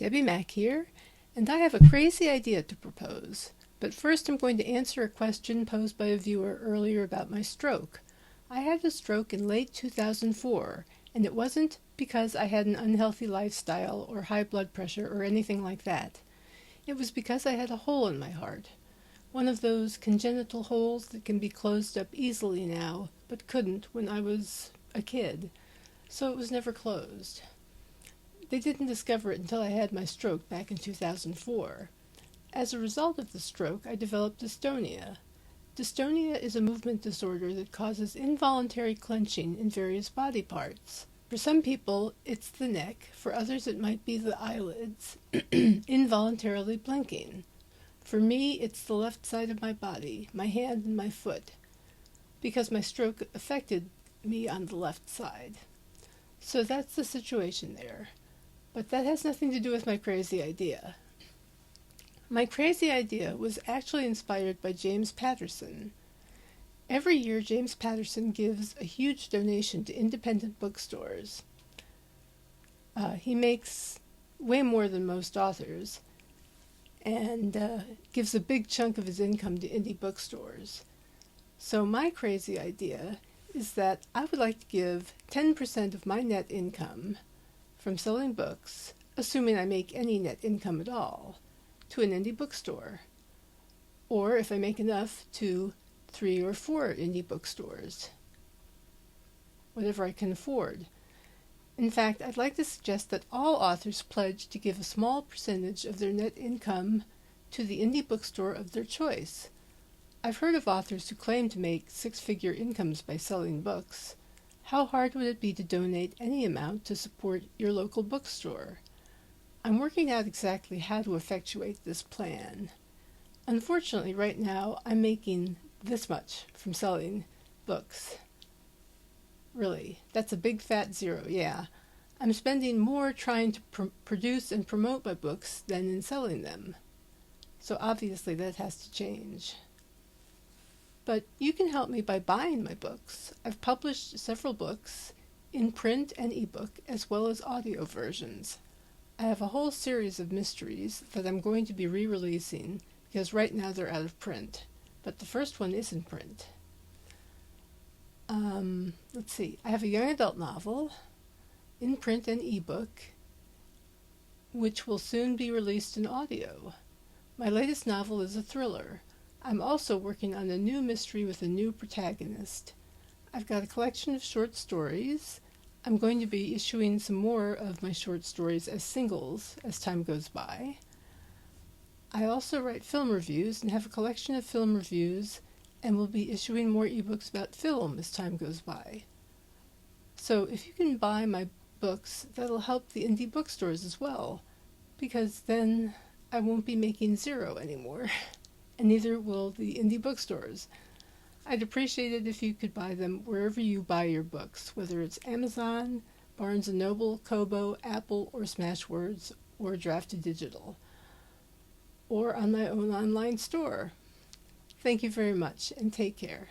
Debbie Mack here, and I have a crazy idea to propose. But first I'm going to answer a question posed by a viewer earlier about my stroke. I had a stroke in late 2004, and it wasn't because I had an unhealthy lifestyle or high blood pressure or anything like that. It was because I had a hole in my heart. One of those congenital holes that can be closed up easily now, but couldn't when I was a kid. So it was never closed. They didn't discover it until I had my stroke back in 2004. As a result of the stroke, I developed dystonia. Dystonia is a movement disorder that causes involuntary clenching in various body parts. For some people, it's the neck. For others, it might be the eyelids, involuntarily blinking. For me, it's the left side of my body, my hand and my foot, because my stroke affected me on the left side. So that's the situation there. But that has nothing to do with my crazy idea. My crazy idea was actually inspired by James Patterson. Every year, James Patterson gives a huge donation to independent bookstores. He makes way more than most authors, and gives a big chunk of his income to indie bookstores. So my crazy idea is that I would like to give 10% of my net income from selling books, assuming I make any net income at all, to an indie bookstore. Or if I make enough, to 3 or 4 indie bookstores. Whatever I can afford. In fact, I'd like to suggest that all authors pledge to give a small percentage of their net income to the indie bookstore of their choice. I've heard of authors who claim to make 6-figure incomes by selling books. How hard would it be to donate any amount to support your local bookstore? I'm working out exactly how to effectuate this plan. Unfortunately, right now, I'm making this much from selling books. Really, that's a big fat zero, yeah. I'm spending more trying to produce and promote my books than in selling them. So obviously that has to change. But you can help me by buying my books. I've published several books in print and ebook, as well as audio versions. I have a whole series of mysteries that I'm going to be re-releasing because right now they're out of print. But the first one is in print. Let's see. I have a young adult novel in print and ebook, which will soon be released in audio. My latest novel is a thriller. I'm also working on a new mystery with a new protagonist. I've got a collection of short stories. I'm going to be issuing some more of my short stories as singles as time goes by. I also write film reviews and have a collection of film reviews and will be issuing more ebooks about film as time goes by. So if you can buy my books, that'll help the indie bookstores as well, because then I won't be making zero anymore. And neither will the indie bookstores. I'd appreciate it if you could buy them wherever you buy your books, whether it's Amazon, Barnes & Noble, Kobo, Apple, or Smashwords, or Drafted Digital, or on my own online store. Thank you very much, and take care.